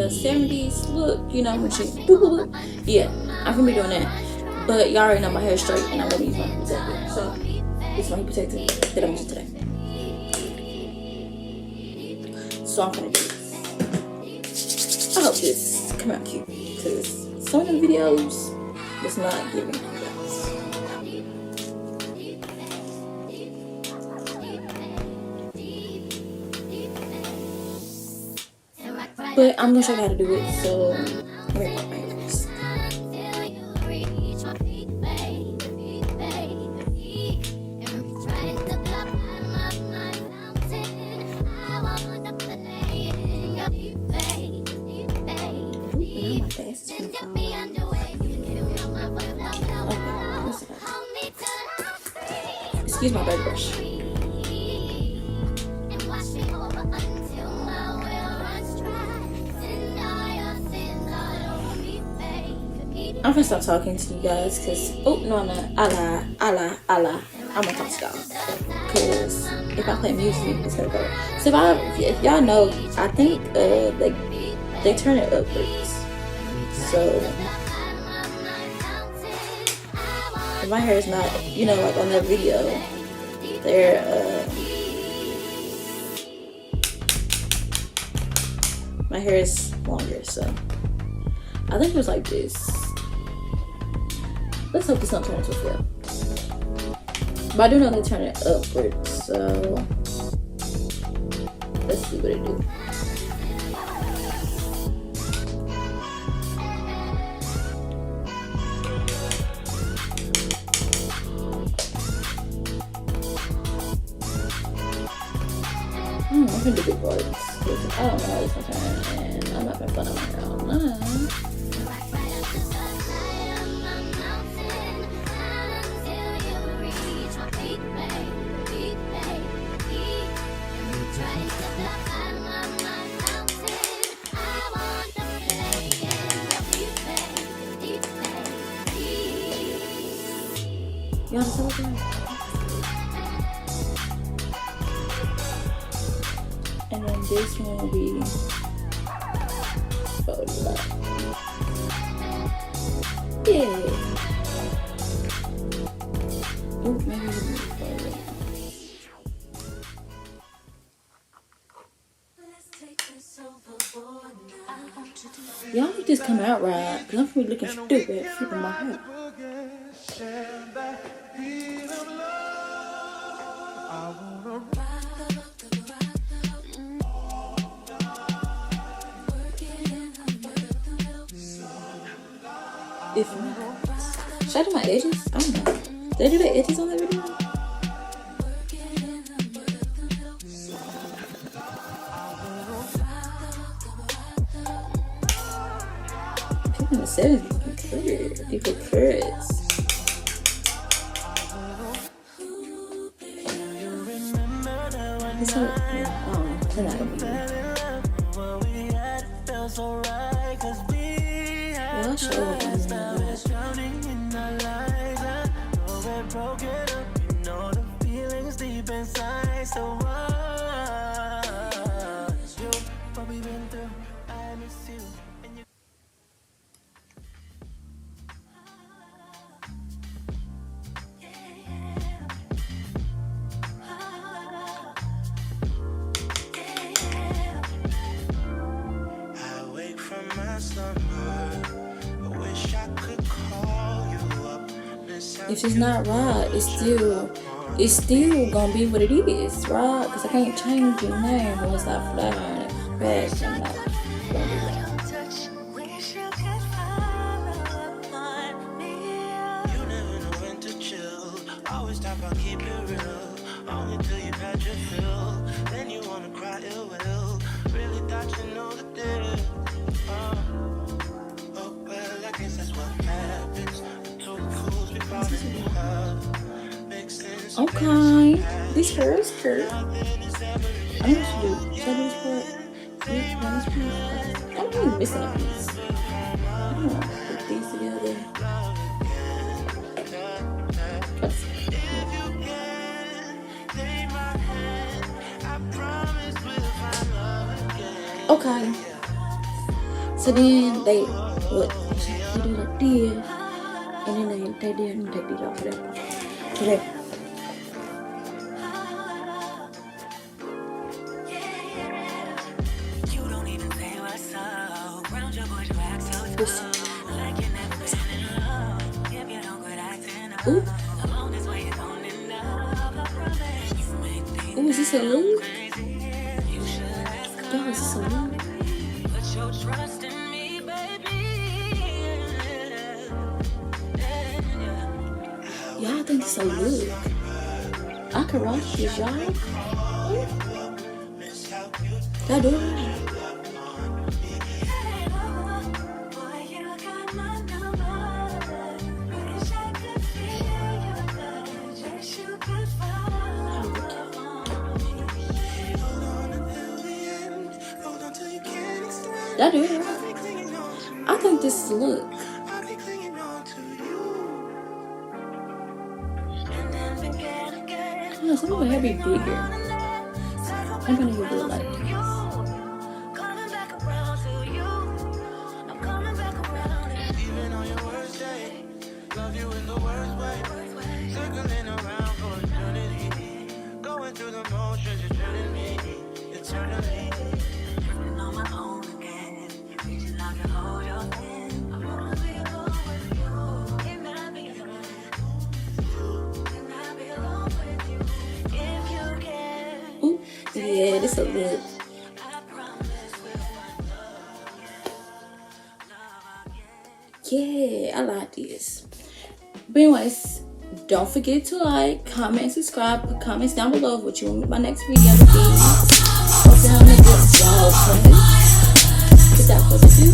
the 70s look, you know, when she yeah, I'm gonna be doing that. But y'all already know my hair is straight and I'm gonna use my heat protector. So this is my heat protector that I'm using today. So I'm gonna do this. I hope this come out cute because some of the videos was not giving you guys. But I'm gonna show you how to do it, so let me put my ears. Excuse my baby brush. I'm gonna stop talking to you guys because oh no I'm not. I lie. I'm gonna talk to y'all because if I play music it's gonna go. So if y'all know, I think they turn it upwards. So if my hair is not, you know, like on that video, they're my hair is longer, so I think it was like this. Let's hope this don't turn into a flip. But I do know they turn it upwards, so let's see what it do. I'm gonna do big parts because I don't know how this one turn, and I'm not gonna fun on my hair online. You understand what I'm saying? And then this one will be folded up. Yeah. Oh, maybe it's folded up. Y'all make this come out right, because I'm really looking stupid flipping my hair. If not, should I do my edges? I don't know. Did they do the edges on that video? People in the 70s looking clear. People curves. This one, they're not gonna be good. Yeah, I'll show what I'm if it's not right, it's still gonna be what it is, right? Because I can't change your name when it's not flat and it's back and not gonna be right. You never know when to chill. Always talk about keep it real. Only till you've had your fill. Then you wanna cry ill will. Really thought you know the deal. Oh well, I guess that's what happens. Okay, this hair is curved. I don't know what to do. Should I do this part? Which one is piece? I don't think it's missing a piece. I don't know. Put these together. Okay. So then they do like this, and then they didn't take these off of them. Okay. Ooh. Ooh, is this a loop? Y'all, is this a loop? Y'all think it's a look. I can rock this, y'all. Y'all do it. Y'all do it. I think this is a look. No, some of my hair be bigger. I'm gonna do it like this. Ooh, yeah, this a look. Yeah, I like this. But anyways, don't forget to like, comment, subscribe, put comments down below of what you want my next video to be. Hope you're having a good job, friends. Without further ado,